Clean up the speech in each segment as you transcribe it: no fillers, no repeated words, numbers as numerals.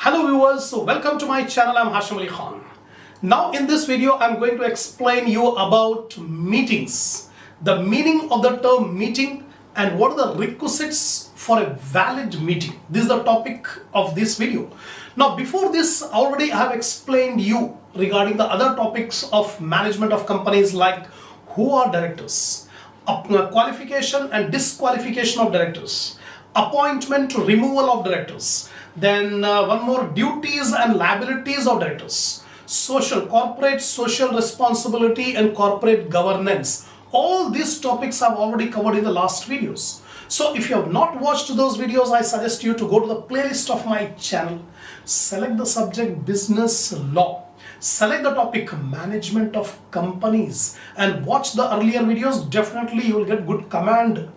Hello viewers, so welcome to my channel. I'm Hasham. Now in this video I'm going to explain you about meetings, the meaning of the term meeting and what are the requisites for a valid meeting. This is the topic of this video. Now before this already I have explained you regarding the other topics of management of companies like who are directors, qualification and disqualification of directors, appointment, removal of directors, then one more, duties and liabilities of directors, corporate social responsibility and corporate governance. All these topics I've already covered in the last videos. So if you have not watched those videos, I suggest you to go to the playlist of my channel, select the subject business law, select the topic management of companies and watch the earlier videos. Definitely you will get good command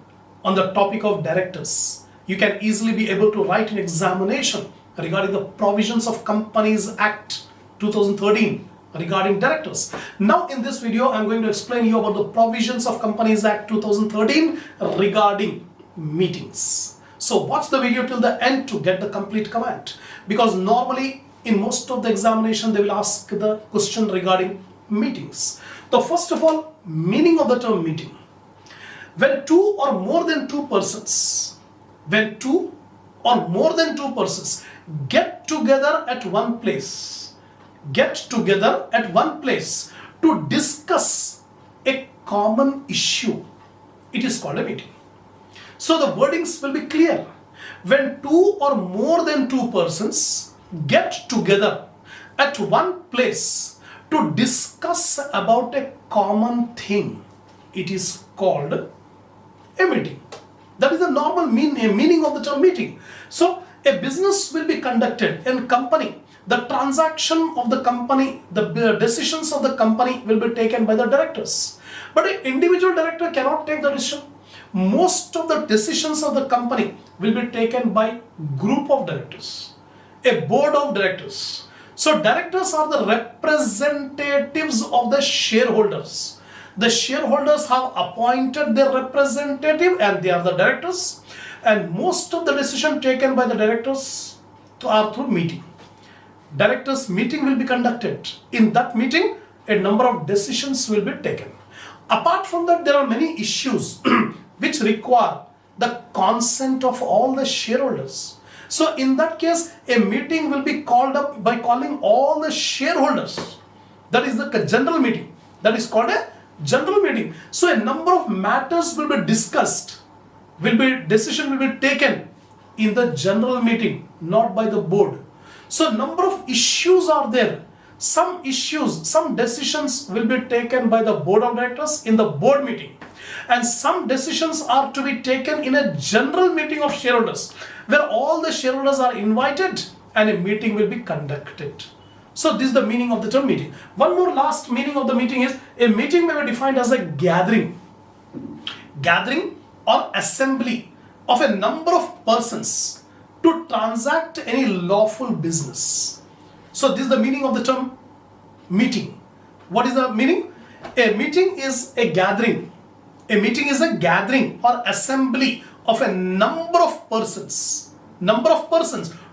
on the topic of directors. You can easily be able to write an examination regarding the provisions of Companies Act 2013 regarding directors. Now in this video I'm going to explain you about the provisions of Companies Act 2013 regarding meetings. So watch the video till the end to get the complete command, because normally in most of the examination they will ask the question regarding meetings. So first of all, meaning of the term meeting. When two or more than two persons get together at one place to discuss a common issue, it is called a meeting. So the wordings will be clear. When two or more than two persons get together at one place to discuss about a common thing, it is called a meeting. That is the normal meaning of the term meeting. So a business will be conducted in company. The transaction of the company, the decisions of the company will be taken by the directors. But an individual director cannot take the decision. Most of the decisions of the company will be taken by group of directors, a board of directors. So directors are the representatives of the shareholders. The shareholders have appointed their representative and they are the directors, and most of the decision taken by the directors are through meeting. Directors meeting will be conducted. In that meeting, a number of decisions will be taken. Apart from that, there are many issues which require the consent of all the shareholders. So in that case, a meeting will be called up by calling all the shareholders. That is the general meeting. That is called a general meeting. So a number of matters will be discussed, decision will be taken in the general meeting, not by the board. So number of issues are there. Some decisions will be taken by the board of directors in the board meeting, and some decisions are to be taken in a general meeting of shareholders where all the shareholders are invited and a meeting will be conducted. So this is the meaning of the term meeting. One more last meaning of the meeting is a meeting may be defined as a gathering or assembly of a number of persons to transact any lawful business. So this is the meaning of the term meeting. What is the meaning? A meeting is a gathering. A meeting is a gathering or assembly of a number of persons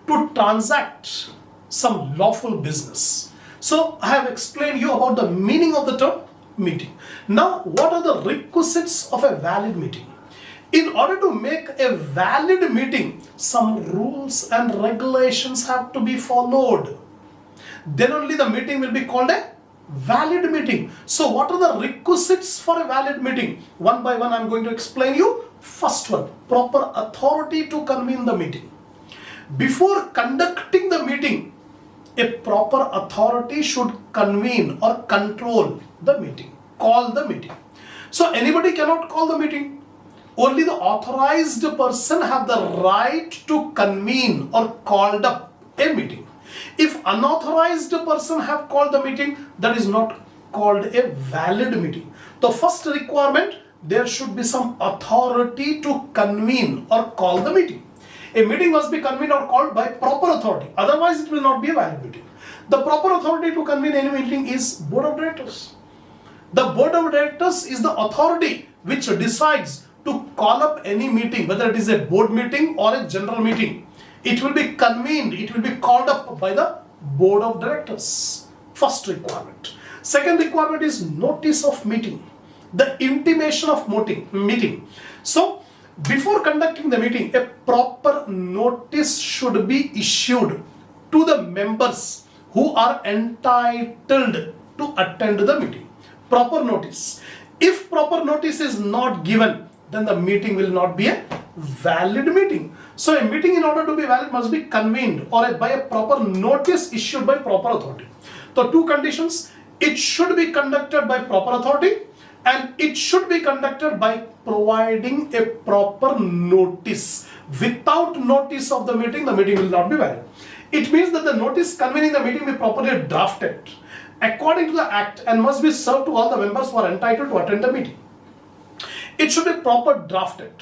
to transact some lawful business. So I have explained you about the meaning of the term meeting. Now what are the requisites of a valid meeting? In order to make a valid meeting, some rules and regulations have to be followed. Then only the meeting will be called a valid meeting. So what are the requisites for a valid meeting? One by one I am going to explain you. First one, proper authority to convene the meeting. Before conducting the meeting, a proper authority should convene or control the meeting, call the meeting. So anybody cannot call the meeting. Only the authorized person have the right to convene or called up a meeting. If unauthorized person have called the meeting, that is not called a valid meeting. The first requirement, there should be some authority to convene or call the meeting. A meeting must be convened or called by proper authority. Otherwise, it will not be a valid meeting. The proper authority to convene any meeting is board of directors. The board of directors is the authority which decides to call up any meeting, whether it is a board meeting or a general meeting. It will be convened, it will be called up by the board of directors. First requirement. Second requirement is notice of meeting, the intimation of meeting. So before conducting the meeting, a proper notice should be issued to the members who are entitled to attend the meeting. Proper notice. If proper notice is not given, then the meeting will not be a valid meeting. So a meeting, in order to be valid, must be convened or by a proper notice issued by proper authority. So two conditions: it should be conducted by proper authority and it should be conducted by providing a proper notice. Without notice of the meeting will not be valid. It means that the notice convening the meeting be properly drafted according to the act and must be served to all the members who are entitled to attend the meeting. It should be proper drafted.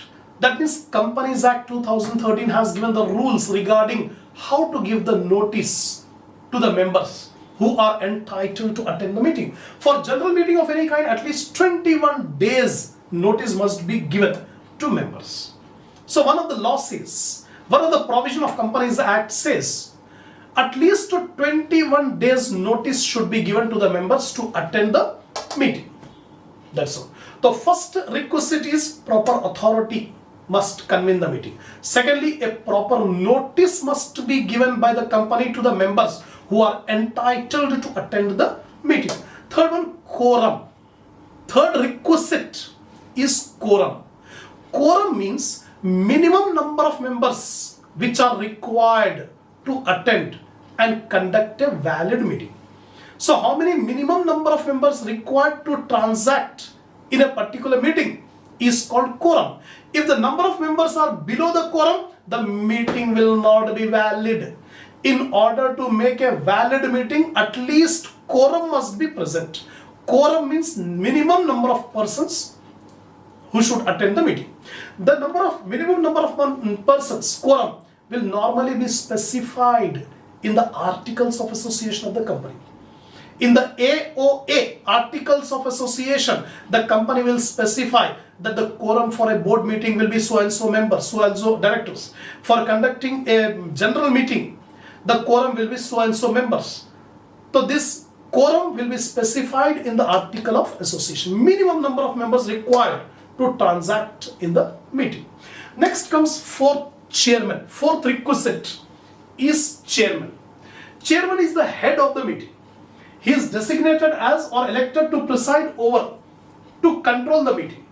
That means Companies Act 2013 has given the rules regarding how to give the notice to the members who are entitled to attend the meeting. For general meeting of any kind, at least 21 days notice must be given to members. So one of the laws says, one of the provision of Companies Act says, at least 21 days notice should be given to the members to attend the meeting. That's all. The first requisite is proper authority must convene the meeting. Secondly, a proper notice must be given by the company to the members who are entitled to attend the meeting. Third one, quorum. Third requisite is quorum. Quorum means minimum number of members which are required to attend and conduct a valid meeting. So how many minimum number of members required to transact in a particular meeting is called quorum. If the number of members are below the quorum, the meeting will not be valid. In order to make a valid meeting, at least quorum must be present. Quorum means minimum number of persons who should attend the meeting. The minimum number of persons, quorum, will normally be specified in the Articles of Association of the company. In the AOA, Articles of Association, the company will specify that the quorum for a board meeting will be so and so members, so and so directors. For conducting a general meeting, the quorum will be so and so members. So this quorum will be specified in the Article of Association. Minimum number of members required to transact in the meeting. Next comes fourth, chairman. Fourth requisite is chairman. Chairman is the head of the meeting. He is designated as or elected to preside over, to control the meeting.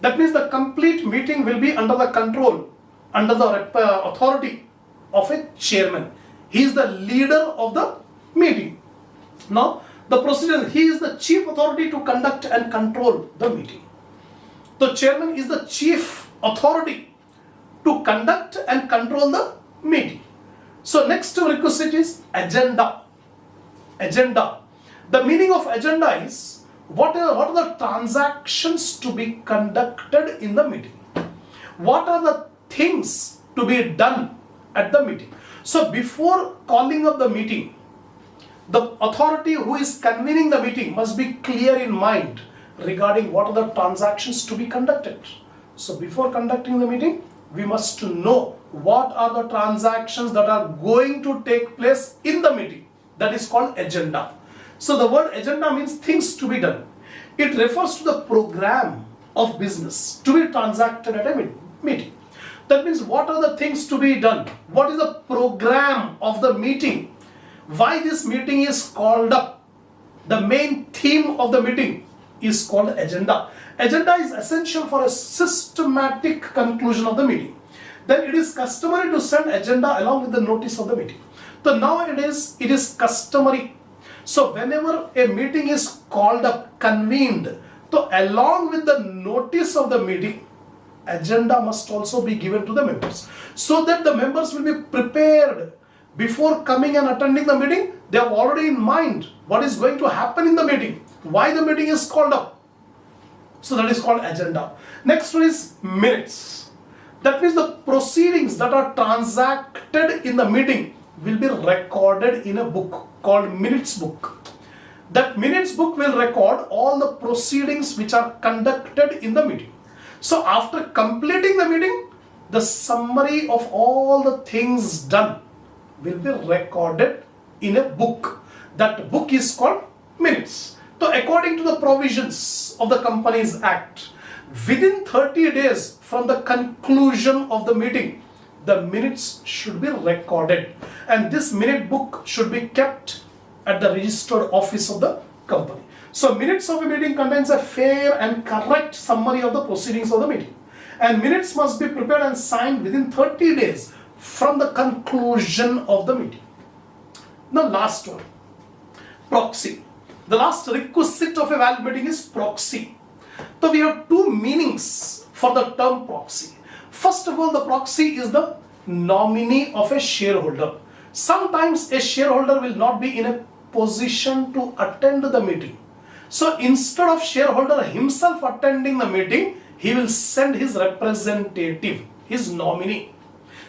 That means the complete meeting will be under the control, under the authority of a chairman. He is the leader of the meeting. Now, the procedure, he is the chief authority to conduct and control the meeting. The chairman is the chief authority to conduct and control the meeting. So next requisite is agenda. Agenda. The meaning of agenda is what are the transactions to be conducted in the meeting? What are the things to be done at the meeting? So before calling up the meeting, the authority who is convening the meeting must be clear in mind regarding what are the transactions to be conducted. So before conducting the meeting, we must know what are the transactions that are going to take place in the meeting. That is called agenda. So the word agenda means things to be done. It refers to the program of business to be transacted at a meeting. That means what are the things to be done? What is the program of the meeting? Why this meeting is called up? The main theme of the meeting is called agenda. Agenda is essential for a systematic conclusion of the meeting. Then it is customary to send agenda along with the notice of the meeting. So nowadays it is customary. So whenever a meeting is called up, convened, so along with the notice of the meeting, agenda must also be given to the members, so that the members will be prepared before coming and attending the meeting. They have already in mind what is going to happen in the meeting, why the meeting is called up. So that is called agenda. Next one is minutes. That means the proceedings that are transacted in the meeting will be recorded in a book called minutes book. That minutes book will record all the proceedings which are conducted in the meeting. So after completing the meeting, the summary of all the things done will be recorded in a book. That book is called minutes. So according to the provisions of the Companies Act, within 30 days from the conclusion of the meeting, the minutes should be recorded, and this minute book should be kept at the registered office of the company. So minutes of a meeting contains a fair and correct summary of the proceedings of the meeting, and minutes must be prepared and signed within 30 days from the conclusion of the meeting. The last one, proxy. The last requisite of a valid meeting is proxy. So we have two meanings for the term proxy. First of all, the proxy is the nominee of a shareholder. Sometimes a shareholder will not be in a position to attend the meeting. So instead of shareholder himself attending the meeting, he will send his representative, his nominee.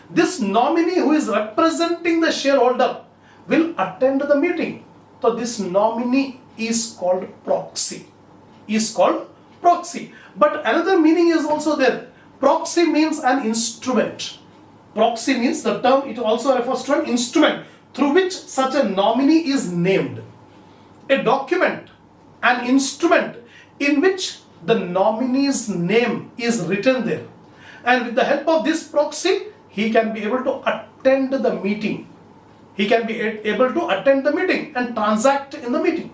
This nominee who is representing the shareholder will attend the meeting. So this nominee is called proxy. But another meaning is also there. Proxy means an instrument. Proxy means the term, it also refers to an instrument through which such a nominee is named. A document, an instrument in which the nominee's name is written there. And with the help of this proxy, he can be able to attend the meeting. He can be able to attend the meeting and transact in the meeting.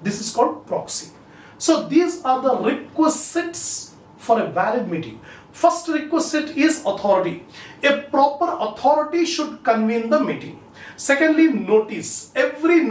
This is called proxy. So these are the requisites for a valid meeting. First requisite is authority. A proper authority should convene the meeting. Secondly, notice. Every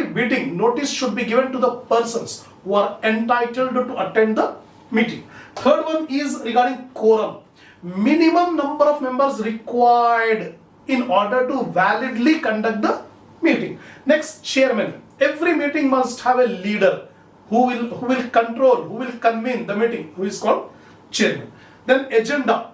meeting notice should be given to the persons who are entitled to attend the meeting. Third one is regarding quorum. Minimum number of members required in order to validly conduct the meeting. Next, chairman. Every meeting must have a leader who will convene the meeting, who is called chairman. Then agenda.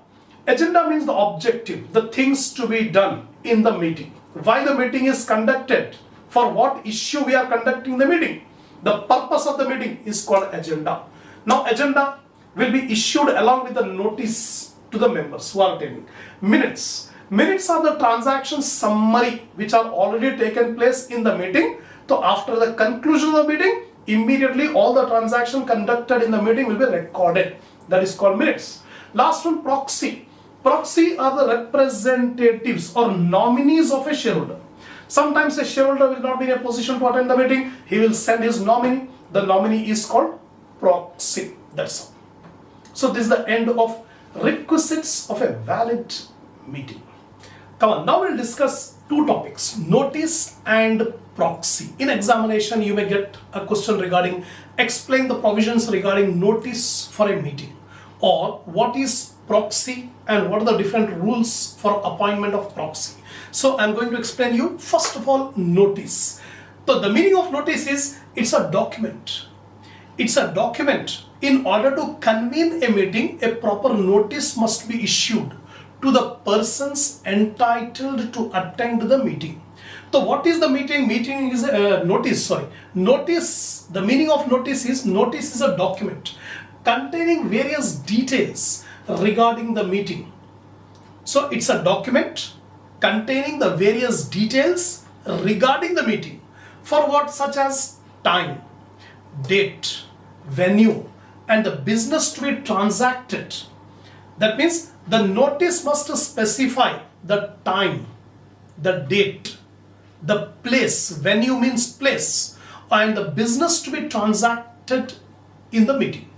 Agenda means the objective, the things to be done in the meeting. Why the meeting is conducted, for what issue we are conducting the meeting. The purpose of the meeting is called agenda. Now agenda will be issued along with the notice to the members who are attending. Minutes. Minutes are the transaction summary which are already taken place in the meeting. So after the conclusion of the meeting, immediately all the transaction conducted in the meeting will be recorded. That is called minutes. Last one, proxy. Proxy are the representatives or nominees of a shareholder. Sometimes a shareholder will not be in a position to attend the meeting. He will send his nominee. The nominee is called proxy. That's all. So this is the end of requisites of a valid meeting. Come on, now we'll discuss two topics, notice and proxy. In examination, you may get a question regarding explain the provisions regarding notice for a meeting, or what is proxy and what are the different rules for appointment of proxy. So I'm going to explain you first of all notice. So the meaning of notice is it's a document. It's a document. In order to convene a meeting, a proper notice must be issued to the persons entitled to attend the meeting. So what is the meeting? Meeting is a notice, Notice, the meaning of notice is a document containing various details regarding the meeting. So it's a document containing the various details regarding the meeting. For what? Such as time, date, venue, and the business to be transacted. That means the notice must specify the time, the date, the place, venue means place, and the business to be transacted in the meeting.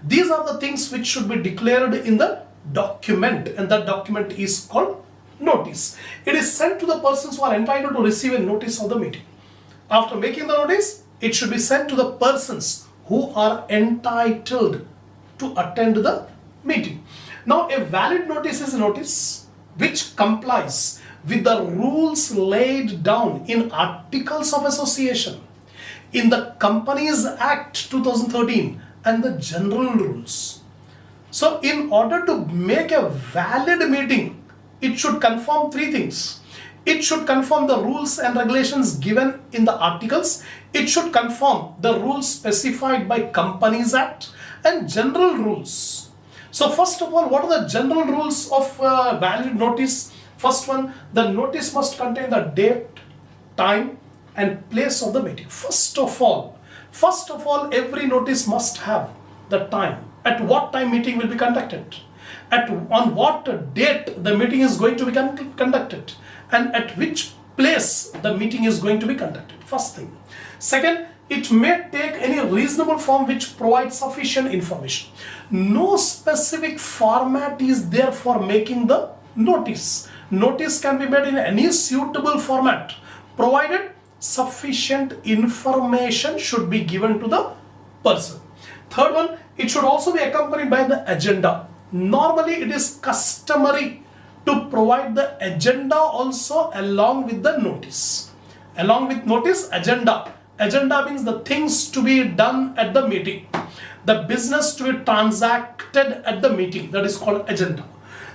These are the things which should be declared in the document, and that document is called notice. It is sent to the persons who are entitled to receive a notice of the meeting. After making the notice, it should be sent to the persons who are entitled to attend the meeting. Now, a valid notice is a notice which complies with the rules laid down in Articles of Association, in the Companies Act 2013 and the general rules. So, in order to make a valid meeting, it should confirm three things. It should confirm the rules and regulations given in the articles. It should confirm the rules specified by Companies Act and general rules. So first of all, what are the general rules of valid notice? First one, the notice must contain the date, time and place of the meeting. First of all, every notice must have the time. At what time meeting will be conducted? On what date the meeting is going to be conducted? And at which place the meeting is going to be conducted. First thing. Second, it may take any reasonable form which provides sufficient information. No specific format is there for making the notice. Notice can be made in any suitable format, provided sufficient information should be given to the person. Third one, it should also be accompanied by the agenda. Normally it is customary to provide the agenda also along with the notice. Along with notice, agenda. Agenda means the things to be done at the meeting, the business to be transacted at the meeting, that is called agenda.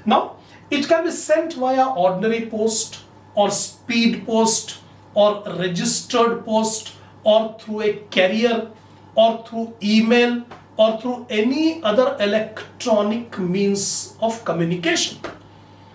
Now, it can be sent via ordinary post or speed post or registered post or through a carrier or through email or through any other electronic means of communication.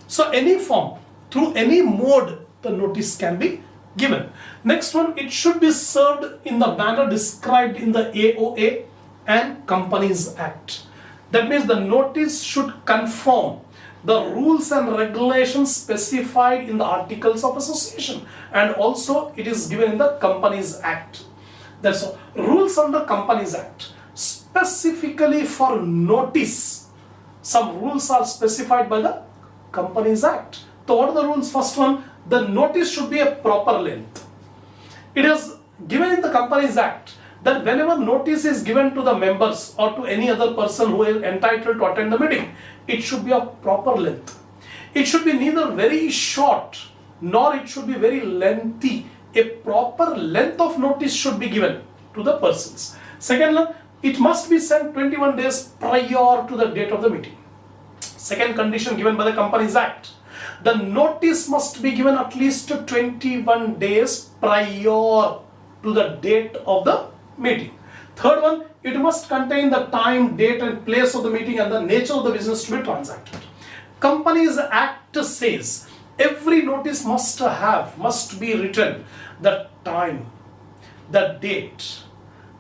So any form, through any mode, the notice can be given. Next one, it should be served in the manner described in the AOA and Companies Act. That means the notice should conform the rules and regulations specified in the Articles of Association, and also it is given in the Companies Act. That's all. Rules under Companies Act. Specifically for notice, some rules are specified by the Companies Act. So what are the rules? First one, the notice should be a proper length. It is given in the Companies Act that whenever notice is given to the members or to any other person who is entitled to attend the meeting, it should be of proper length. It should be neither very short nor it should be very lengthy. A proper length of notice should be given to the persons. Second, it must be sent 21 days prior to the date of the meeting. Second condition given by the Companies Act, the notice must be given at least 21 days prior to the date of the meeting. Third one, it must contain the time, date and place of the meeting and the nature of the business to be transacted. Companies Act says every notice must be written the time, the date,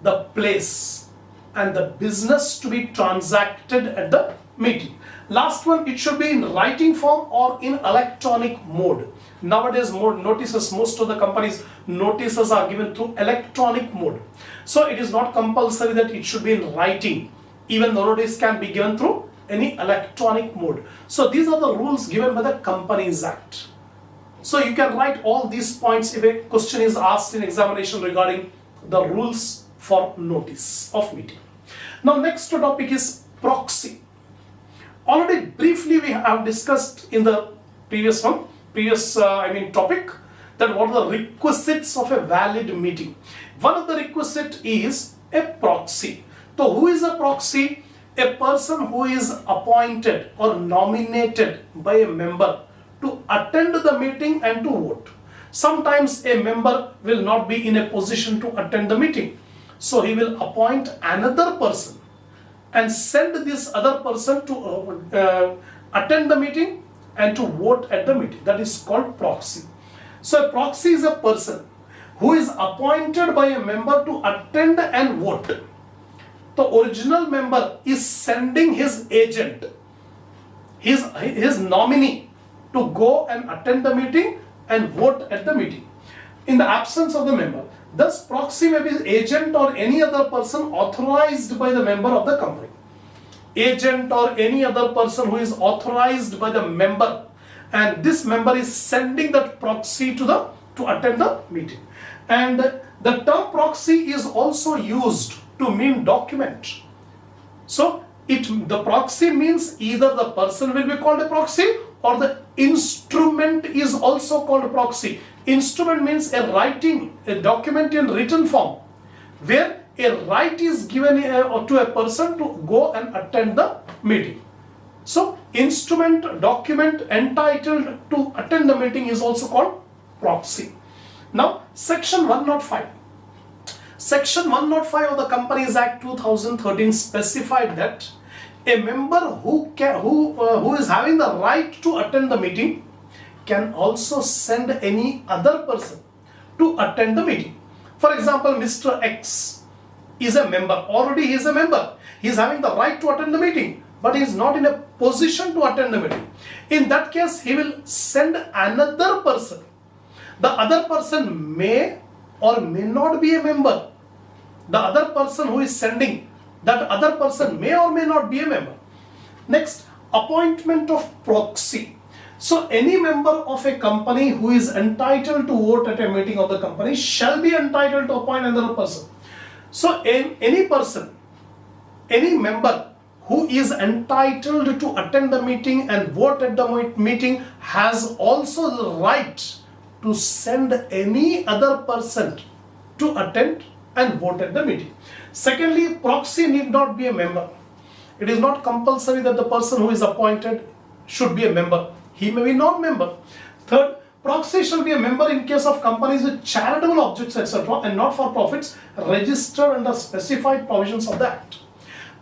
the place and the business to be transacted at the meeting. Last one, it should be in writing form or in electronic mode. Nowadays, most of the companies notices are given through electronic mode. So it is not compulsory that it should be in writing. Even the notice can be given through any electronic mode. So these are the rules given by the Companies Act. So you can write all these points if a question is asked in examination regarding the rules for notice of meeting. Now next topic is proxy. Already briefly we have discussed in the previous topic that what are the requisites of a valid meeting. One of the requisite is a proxy. So who is a proxy? A person who is appointed or nominated by a member to attend the meeting and to vote. Sometimes a member will not be in a position to attend the meeting. So he will appoint another person and send this other person to attend the meeting and to vote at the meeting. That is called proxy. So a proxy is a person who is appointed by a member to attend and vote. The original member is sending his agent, his nominee, to go and attend the meeting and vote at the meeting in the absence of the member. Thus, proxy may be agent or any other person authorized by the member of the company. Agent or any other person who is authorized by the member, and this member is sending that proxy to attend the meeting. And the term proxy is also used to mean document. So the proxy means either the person will be called a proxy or the instrument is also called a proxy. Instrument means a document in written form where a right is given to a person to go and attend the meeting. So instrument, document entitled to attend the meeting is also called proxy. Now section 105. Section 105 of the Companies Act 2013 specified that A member who is having the right to attend the meeting can also send any other person to attend the meeting. For example, Mr. X is a member. Already he is a member. He is having the right to attend the meeting, but he is not in a position to attend the meeting. In that case, he will send another person. The other person may or may not be a member. The other person who is sending, that other person may or may not be a member. Next, appointment of proxy. So any member of a company who is entitled to vote at a meeting of the company shall be entitled to appoint another person. So any person, any member who is entitled to attend the meeting and vote at the meeting has also the right to send any other person to attend and vote at the meeting. Secondly, proxy need not be a member. It is not compulsory that the person who is appointed should be a member. He may be non-member. Third, proxy shall be a member in case of companies with charitable objects, etc., and not for profits registered under specified provisions of the Act.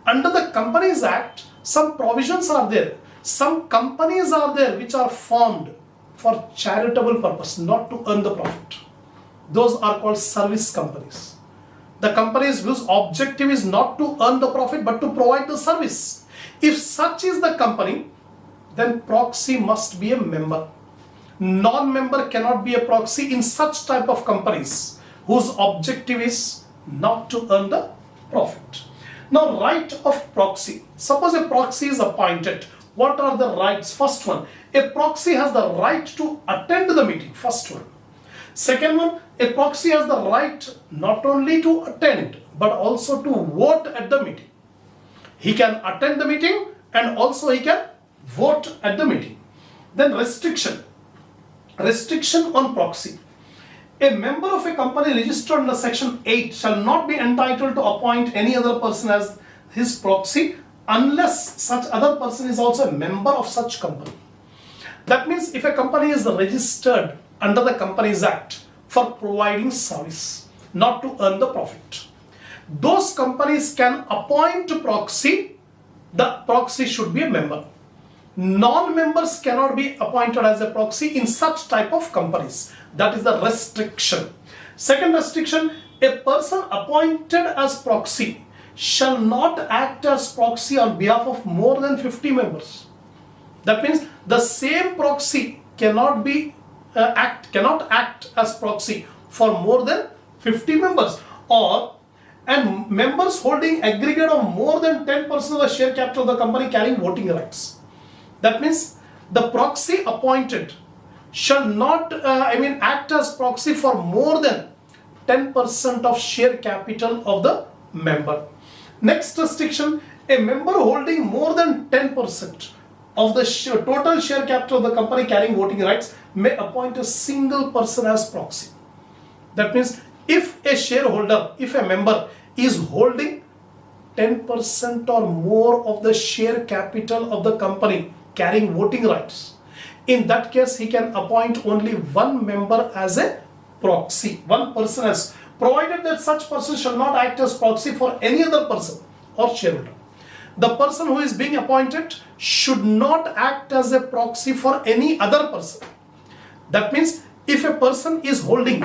Under the Companies Act, some provisions are there. Some companies are there which are formed for charitable purpose, not to earn the profit. Those are called service companies. The companies whose objective is not to earn the profit but to provide the service. If such is the company, then proxy must be a member. Non-member cannot be a proxy in such type of companies whose objective is not to earn the profit. Now, right of proxy. Suppose a proxy is appointed. What are the rights? First one, a proxy has the right to attend the meeting. First one. Second one, a proxy has the right not only to attend but also to vote at the meeting. He can attend the meeting and also he can vote at the meeting. Then restriction. Restriction on proxy. A member of a company registered under Section 8 shall not be entitled to appoint any other person as his proxy unless such other person is also a member of such company. That means if a company is registered under the Companies Act for providing service, not to earn the profit, those companies can appoint a proxy. The proxy should be a member. Non-members cannot be appointed as a proxy in such type of companies. That is the restriction. Second restriction, a person appointed as proxy shall not act as proxy on behalf of more than 50 members. That means the same proxy cannot act as proxy for more than 50 members and members holding aggregate of more than 10% of the share capital of the company carrying voting rights. That means the proxy appointed shall not act as proxy for more than 10% of share capital of the member. Next restriction, a member holding more than 10% of the total share capital of the company carrying voting rights may appoint a single person as proxy. That means if a shareholder, if a member is holding 10% or more of the share capital of the company carrying voting rights, in that case he can appoint only one member as a proxy, one person as, provided that such person shall not act as proxy for any other person or shareholder. The person who is being appointed should not act as a proxy for any other person. That means if a person is holding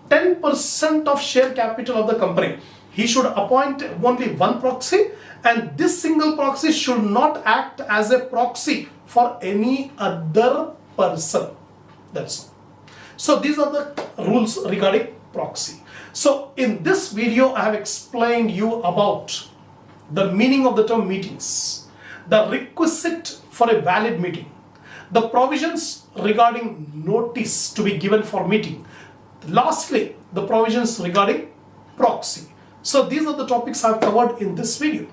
10% of share capital of the company, he should appoint only one proxy, and this single proxy should not act as a proxy for any other person. That's all. So these are the rules regarding proxy. So in this video, I have explained you about the meaning of the term meetings, the requisite for a valid meeting, the provisions regarding notice to be given for meeting, lastly, the provisions regarding proxy. So these are the topics I have covered in this video.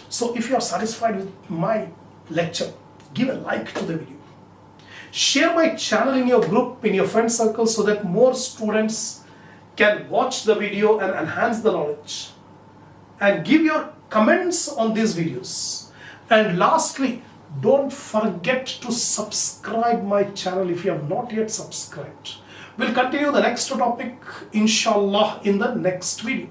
So if you are satisfied with my lecture, give a like to the video. Share my channel in your group, in your friend circle, so that more students can watch the video and enhance the knowledge. And give your comments on these videos. And lastly, don't forget to subscribe my channel if you have not yet subscribed. We'll continue the next topic, inshallah, in the next video.